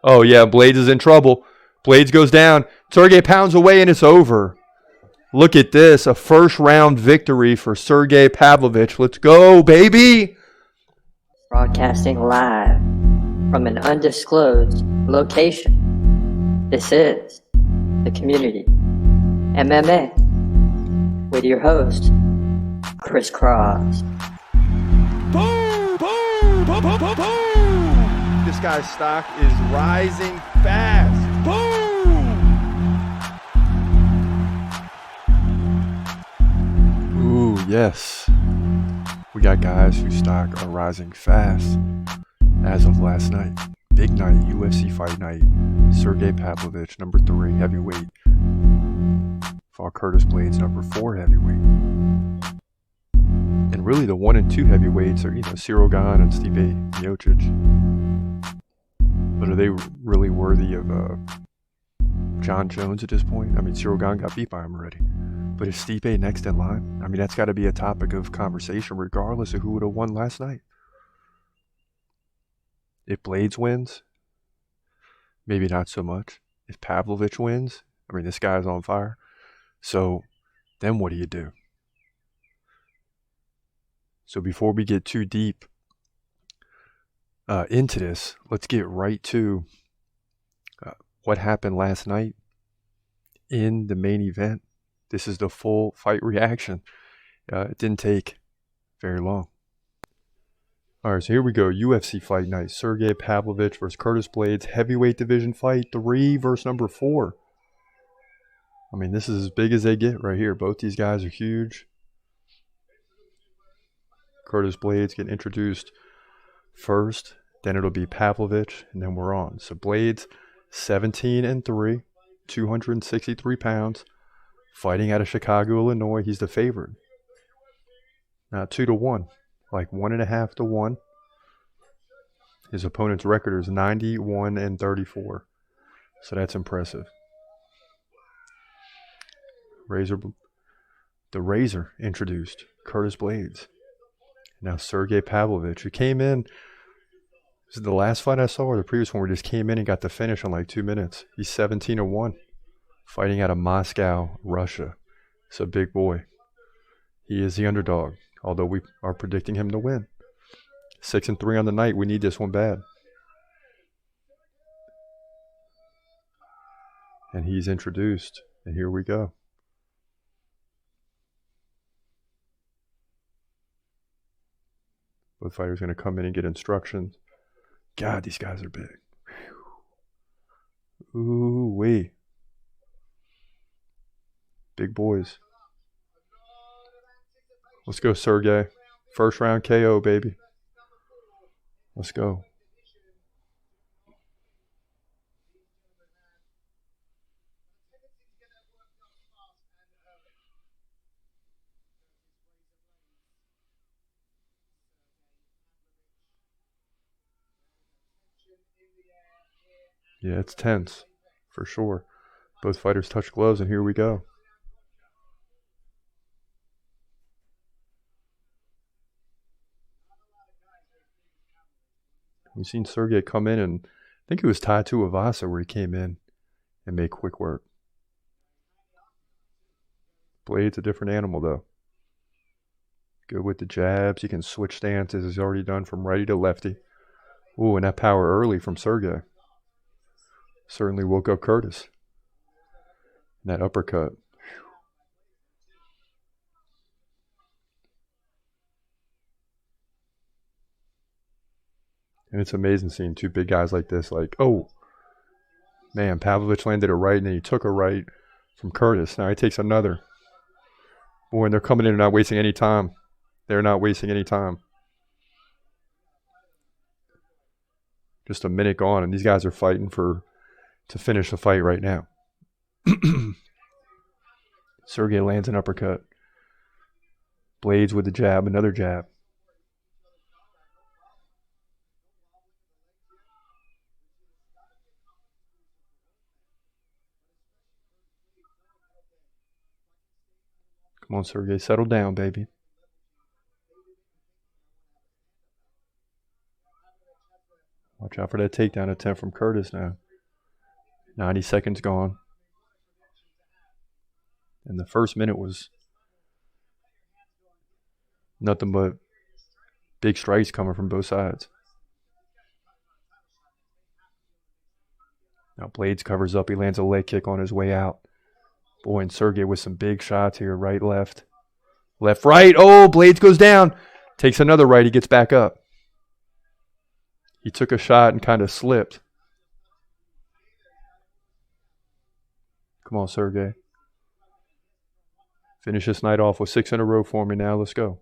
Oh, yeah, Blaydes is in trouble. Blaydes goes down. Sergei pounds away, and it's over. Look at this. A first-round victory for Sergei Pavlovich. Let's go, baby. Broadcasting live from an undisclosed location. This is The Community MMA with your host, Chris Cross. Boom, boom, boom, boom, boom, boom. This guy's stock is rising fast. Boom. Ooh, yes. We got guys whose stock are rising fast as of last night. Big night, UFC Fight Night. Sergei Pavlovich, number 3 heavyweight. Fought Curtis Blaydes, number 4 heavyweight. And really the 1 and 2 heavyweights are, Cyril Gane and Stipe Miocic. But are they really worthy of John Jones at this point? I mean, Cyril Gane got beat by him already. But is Stipe next in line? I mean, that's got to be a topic of conversation regardless of who would have won last night. If Blaydes wins, maybe not so much. If Pavlovich wins, I mean, this guy's on fire. So then what do you do? So before we get too deep into this, let's get right to what happened last night in the main event. This is the full fight reaction. It didn't take very long. All right, so here we go. UFC Fight Night. Sergei Pavlovich versus Curtis Blaydes. Heavyweight division fight 3 versus number 4. I mean, this is as big as they get right here. Both these guys are huge. Curtis Blaydes get introduced first. Then it'll be Pavlovich, and then we're on. So Blaydes, 17-3, 263 pounds. Fighting out of Chicago, Illinois. He's the favorite. Now 2-1, like 1.5 to 1. His opponent's record is 91-34. So that's impressive. The Razor introduced Curtis Blaydes. Now Sergei Pavlovich, who came in. This is the last fight I saw, or the previous one, where he just came in and got the finish in like 2 minutes. He's 17-1. Fighting out of Moscow, Russia. It's a big boy. He is the underdog, although we are predicting him to win. 6-3 on the night. We need this one bad. And he's introduced. And here we go. Both fighters going to come in and get instructions. God, these guys are big. Ooh, wee. Big boys. Let's go, Sergey. First round KO, baby. Let's go. Yeah, it's tense, for sure. Both fighters touch gloves, and here we go. We've seen Sergey come in, and I think it was Tai Tuivasa where he came in and made quick work. Blaydes a different animal, though. Good with the jabs. He can switch stances. He's already done from righty to lefty. Ooh, and that power early from Sergey. Certainly woke up Curtis. And that uppercut. And it's amazing seeing two big guys like this. Like, oh, man, Pavlovich landed a right, and then he took a right from Curtis. Now he takes another. Boy, and they're coming in and not wasting any time. They're not wasting any time. Just a minute gone, and these guys are fighting to finish the fight right now. Sergey lands an uppercut. Blaydes with the jab, another jab. Come on, Sergey, settle down, baby. Watch out for that takedown attempt from Curtis now. 90 seconds gone. And the first minute was nothing but big strikes coming from both sides. Now Blaydes covers up. He lands a leg kick on his way out. Boy, and Sergei with some big shots here. Right, left. Left, right. Oh, Blaydes goes down. Takes another right. He gets back up. He took a shot and kind of slipped. Come on, Sergei. Finish this night off with 6 in a row for me now. Let's go.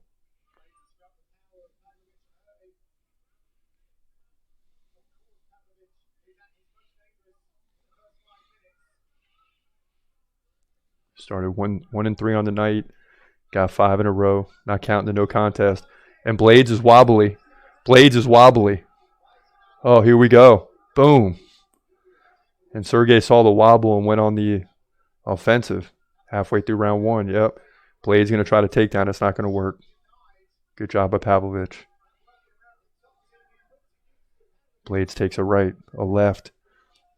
Started 1-3 on the night. Got 5 in a row. Not counting the no contest. And Blaydes is wobbly. Blaydes is wobbly. Oh, here we go. Boom. And Sergei saw the wobble and went on the offensive halfway through round 1. Yep. Blaydes going to try to take down. It's not going to work. Good job by Pavlovich. Blaydes takes a right, a left.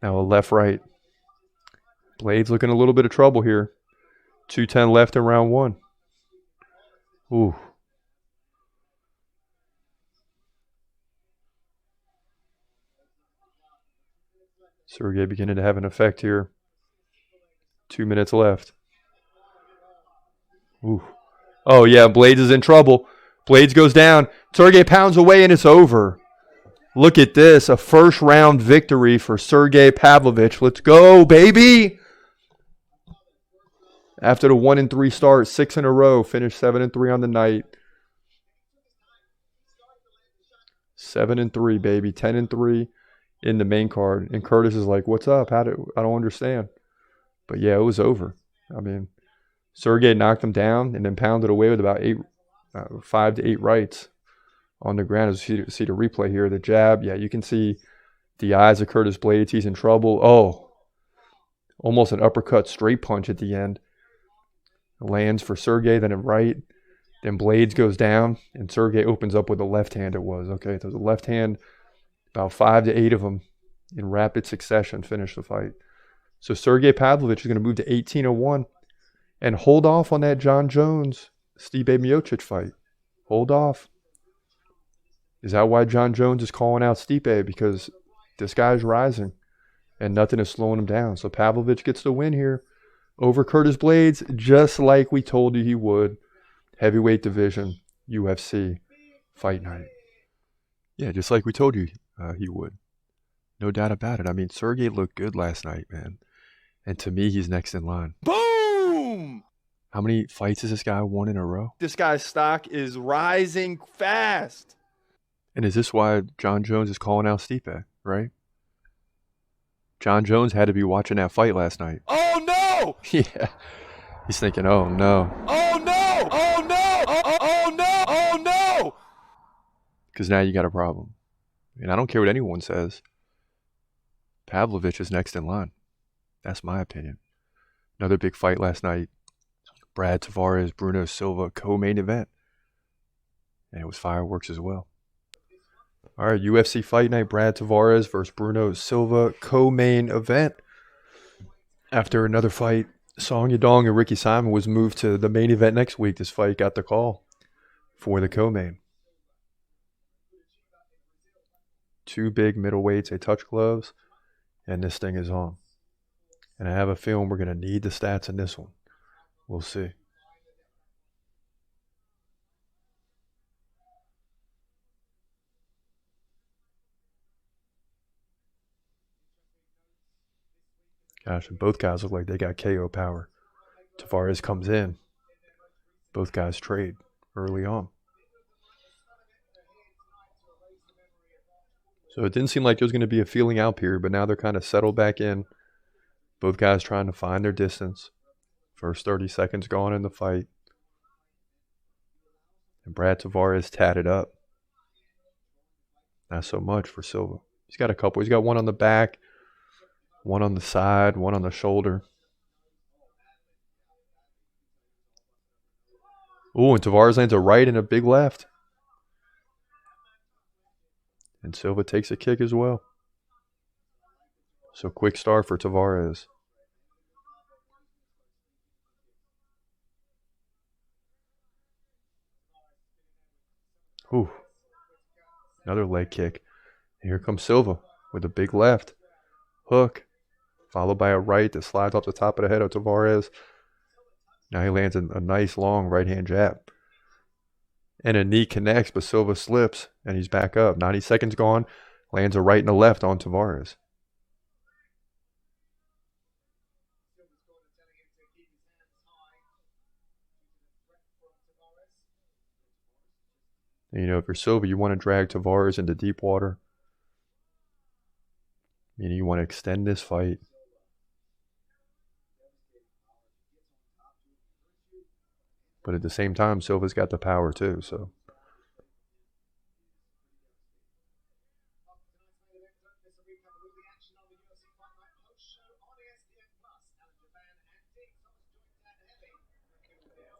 Now a left-right. Blaydes looking a little bit of trouble here. 2:10 left in round 1. Ooh. Sergei beginning to have an effect here. 2 minutes left. Ooh. Oh, yeah, Blaydes is in trouble. Blaydes goes down. Sergei pounds away, and it's over. Look at this. A first-round victory for Sergei Pavlovich. Let's go, baby. After the 1-3 start, 6 in a row, finished 7-3 on the night. 7-3, baby. 10-3 in the main card. And Curtis is like, what's up? I don't understand. But yeah, it was over. I mean, Sergei knocked him down and then pounded away with about 5 to 8 rights on the ground. As you see the replay here, the jab. Yeah, you can see the eyes of Curtis Blaydes. He's in trouble. Oh, almost an uppercut straight punch at the end. Lands for Sergei, then a right. Then Blaydes goes down, and Sergei opens up with a left hand. It was okay. So the left hand, about 5 to 8 of them in rapid succession, finish the fight. So Sergei Pavlovich is going to move to 18-1 and hold off on that John Jones Stipe Miocic fight. Hold off. Is that why John Jones is calling out Stipe? Because this guy's rising, and nothing is slowing him down. So Pavlovich gets the win here over Curtis Blaydes, just like we told you he would. Heavyweight division, UFC Fight Night. Yeah, just like we told you he would. No doubt about it. I mean, Sergei looked good last night, man. And to me, he's next in line. Boom! How many fights has this guy won in a row? This guy's stock is rising fast. And is this why John Jones is calling out Stipe, right? John Jones had to be watching that fight last night. Oh, no! Yeah. He's thinking, oh, no. Oh, no! Oh, no! Oh, no! Oh, no! Because now you got a problem. And I don't care what anyone says. Pavlovich is next in line. That's my opinion. Another big fight last night. Brad Tavares, Bruno Silva, co-main event. And it was fireworks as well. All right, UFC Fight Night, Brad Tavares versus Bruno Silva, co-main event. After another fight, Song Yadong and Ricky Simon was moved to the main event next week. This fight got the call for the co-main. 2 big middleweights, they touch gloves, and this thing is on. And I have a feeling we're going to need the stats in this one. We'll see. Gosh, and both guys look like they got KO power. Tavares comes in. Both guys trade early on. So it didn't seem like there was going to be a feeling out period, but now they're kind of settled back in. Both guys trying to find their distance. First 30 seconds gone in the fight. And Brad Tavares tatted up. Not so much for Silva. He's got a couple. He's got one on the back, one on the side, one on the shoulder. Ooh, and Tavares lands a right and a big left. And Silva takes a kick as well. So quick start for Tavares. Ooh, another leg kick. Here comes Silva with a big left hook, followed by a right that slides off the top of the head of Tavares. Now he lands a nice long right-hand jab. And a knee connects, but Silva slips, and he's back up. 90 seconds gone. Lands a right and a left on Tavares. And, if you're Silva, you want to drag Tavares into deep water. Meaning you want to extend this fight. But at the same time, Silva's got the power too, so.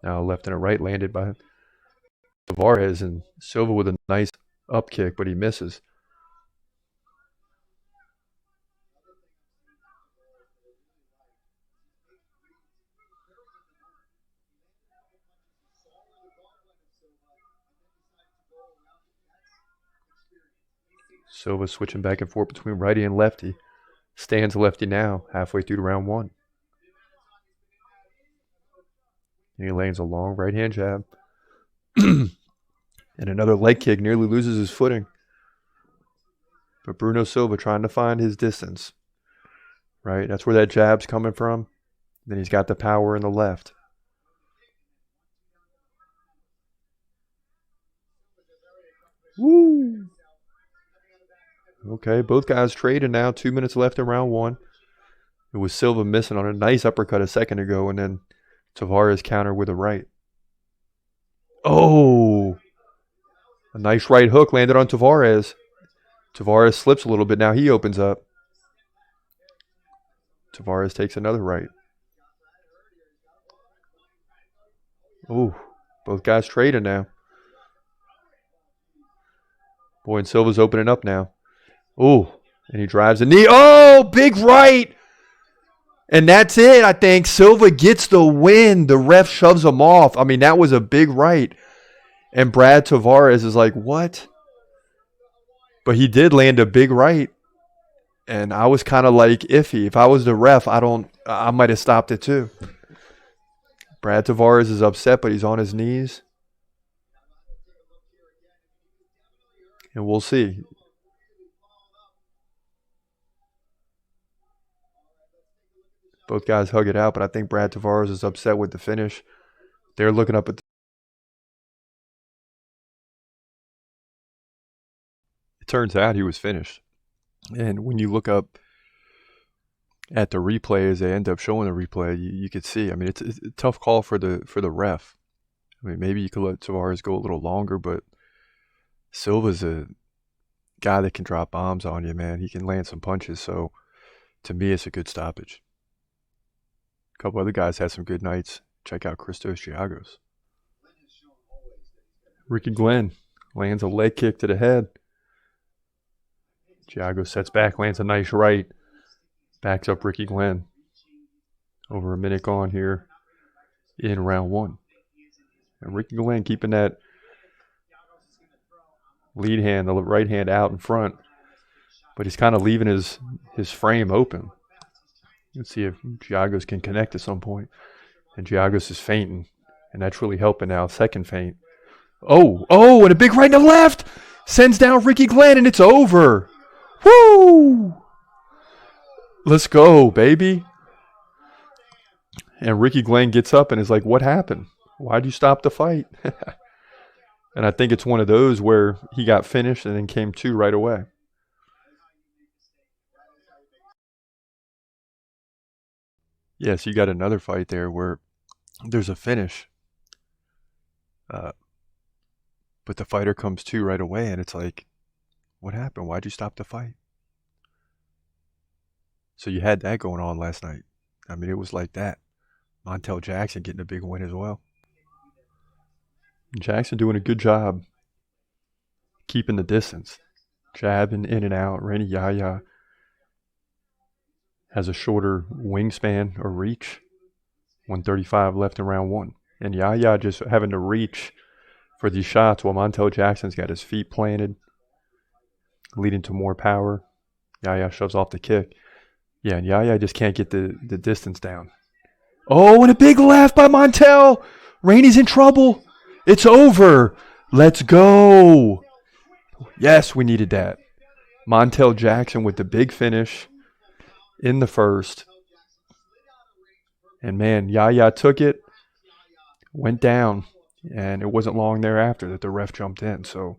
Now left and a right landed by Tavares, and Silva with a nice up kick, but he misses. Silva switching back and forth between righty and lefty. Stands lefty now, halfway through to round one. And he lands a long right-hand jab. And another leg kick, nearly loses his footing. But Bruno Silva trying to find his distance. Right? That's where that jab's coming from. Then he's got the power in the left. Woo! Okay, both guys trading now. 2 minutes left in round one. It was Silva missing on a nice uppercut a second ago, and then Tavares countered with a right. Oh! A nice right hook landed on Tavares. Tavares slips a little bit. Now he opens up. Tavares takes another right. Oh, both guys trading now. Boy, and Silva's opening up now. Oh, and he drives a knee. Oh, big right. And that's it, I think. Silva gets the win. The ref shoves him off. I mean, that was a big right. And Brad Tavares is like, what? But he did land a big right. And I was kind of like iffy. If I was the ref, I might have stopped it too. Brad Tavares is upset, but he's on his knees. And we'll see. Both guys hug it out, but I think Brad Tavares is upset with the finish. They're looking up at the... It turns out he was finished. And when you look up at the replay, as they end up showing the replay, you could see. I mean, it's a tough call for the ref. I mean, maybe you could let Tavares go a little longer, but Silva's a guy that can drop bombs on you, man. He can land some punches. So, to me, it's a good stoppage. A couple other guys had some good nights. Check out Christos Giagos. Ricky Glenn lands a leg kick to the head. Giagos sets back, lands a nice right. Backs up Ricky Glenn. Over a minute gone here in round one. And Ricky Glenn keeping that lead hand, the right hand out in front. But he's kind of leaving his frame open. Let's see if Giagos can connect at some point. And Giagos is fainting. And that's really helping now. Second feint. Oh, and a big right and a left. Sends down Ricky Glenn, and it's over. Woo! Let's go, baby. And Ricky Glenn gets up and is like, what happened? Why'd you stop the fight? And I think it's one of those where he got finished and then came to right away. Yes, you got another fight there where there's a finish. But the fighter comes to right away, and it's like, what happened? Why'd you stop the fight? So you had that going on last night. I mean, it was like that. Montel Jackson getting a big win as well. Jackson doing a good job keeping the distance. Jabbing in and out. Randy Yaya has a shorter wingspan or reach. 135 left in round 1. And Yahya just having to reach for these shots while Montel Jackson's got his feet planted, leading to more power. Yahya shoves off the kick. Yeah, and Yahya just can't get the distance down. Oh, and a big left by Montel. Rainey's in trouble. It's over. Let's go. Yes, we needed that. Montel Jackson with the big finish in the first. And man, Yahya took it, went down, and it wasn't long thereafter that the ref jumped in. So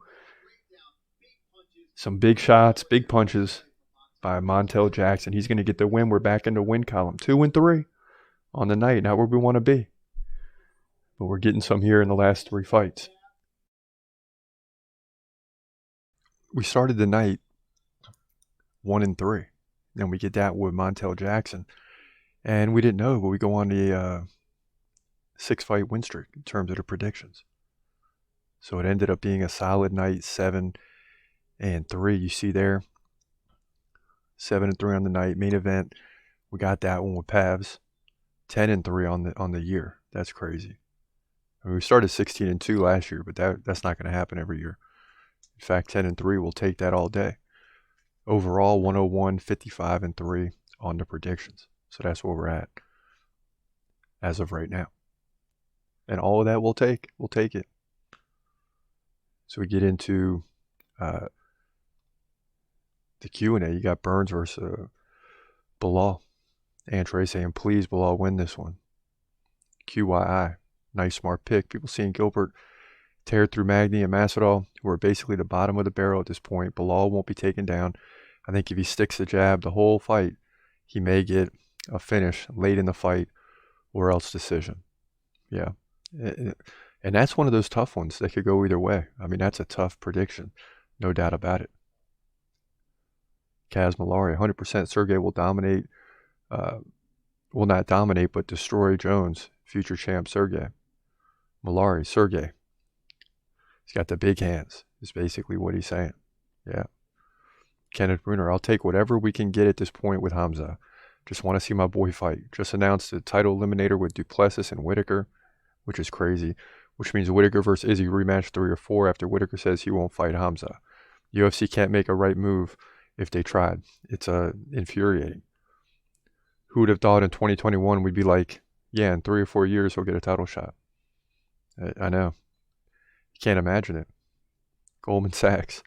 some big shots, big punches by Montel Jackson. He's going to get the win. We're back in the win column. 2-3 on the night. Not where we want to be. But we're getting some here in the last 3 fights. We started the night 1-3. Then we get that with Montel Jackson. And we didn't know, but we go on the 6-fight win streak in terms of the predictions. So it ended up being a solid night, 7-3. You see there, 7-3 on the night. Main event, we got that one with Pavs. 10-3 on the year. That's crazy. I mean, we started 16-2 last year, but that's not going to happen every year. In fact, 10-3, we'll take that all day. Overall, 101, 55-3 on the predictions. So that's where we're at as of right now. And all of that we'll take. We'll take it. So we get into the Q&A. You got Burns versus Bilal. Antre saying, please, Bilal, win this one. QYI. Nice, smart pick. People seeing Gilbert tear through Magny and Masvidal, who are basically the bottom of the barrel at this point. Bilal won't be taken down. I think if he sticks the jab the whole fight, he may get a finish late in the fight or else decision. Yeah. And that's one of those tough ones that could go either way. I mean, that's a tough prediction. No doubt about it. Kaz Malari, 100% Sergey will dominate. Will not dominate, but destroy Jones. Future champ Sergey. Malari, Sergey. He's got the big hands, is basically what he's saying. Yeah. Kenneth Bruner, I'll take whatever we can get at this point with Hamza. Just want to see my boy fight. Just announced the title eliminator with Duplessis and Whitaker, which is crazy. Which means Whitaker versus Izzy rematch 3 or 4 after Whitaker says he won't fight Hamza. UFC can't make a right move if they tried. It's infuriating. Who would have thought in 2021 we'd be like, yeah, in 3 or 4 years he'll get a title shot. I know. You can't imagine it. Goldman Sachs.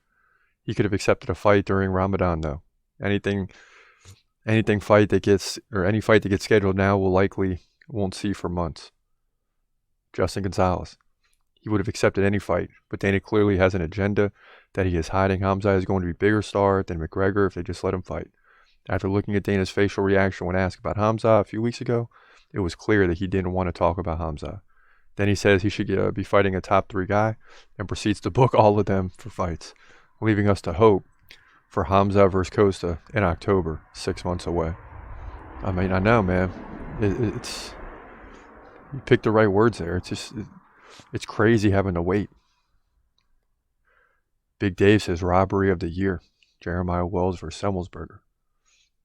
He could have accepted a fight during Ramadan though. Any fight that gets scheduled now won't see for months. Justin Gonzalez. He would have accepted any fight, but Dana clearly has an agenda that he is hiding. Hamza is going to be a bigger star than McGregor if they just let him fight. After looking at Dana's facial reaction when asked about Hamza a few weeks ago, it was clear that he didn't want to talk about Hamza. Then he says he should be fighting a top 3 guy and proceeds to book all of them for fights, leaving us to hope for Hamza versus Costa in October, 6 months away. I mean, I know, man. It's you picked the right words there. It's crazy having to wait. Big Dave says robbery of the year. Jeremiah Wells versus Semmelsberger.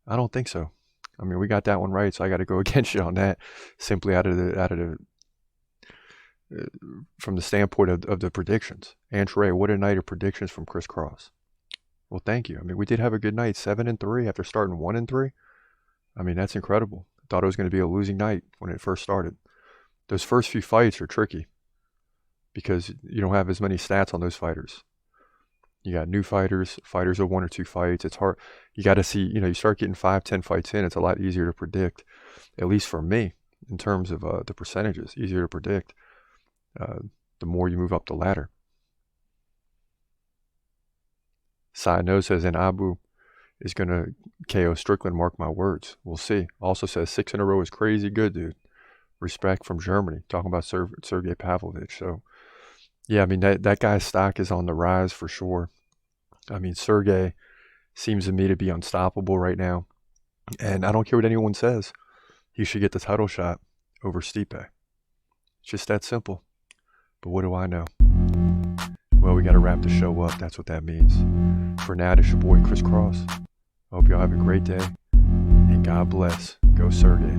I don't think so. I mean, we got that one right, so I got to go against you on that. Simply from the standpoint of the predictions. Antre, what a night of predictions from Chris Cross. Well, thank you. I mean, we did have a good night, 7-3 after starting 1-3. I mean, that's incredible. I thought it was going to be a losing night when it first started. Those first few fights are tricky because you don't have as many stats on those fighters. You got new fighters of 1 or 2 fights. It's hard. You got to see, you start getting 5-10 fights in. It's a lot easier to predict, at least for me, in terms of the percentages. Easier to predict the more you move up the ladder. Side note says, and Abu is going to KO Strickland, mark my words. We'll see. Also says 6 in a row is crazy good, dude. Respect from Germany. Talking about Sergei Pavlovich. So, yeah, I mean, that guy's stock is on the rise for sure. I mean, Sergei seems to me to be unstoppable right now. And I don't care what anyone says. He should get the title shot over Stipe. It's just that simple. But what do I know? Well, we got to wrap the show up. That's what that means. For now, this is your boy Chris Cross. I hope y'all have a great day. And God bless. Go Sergey.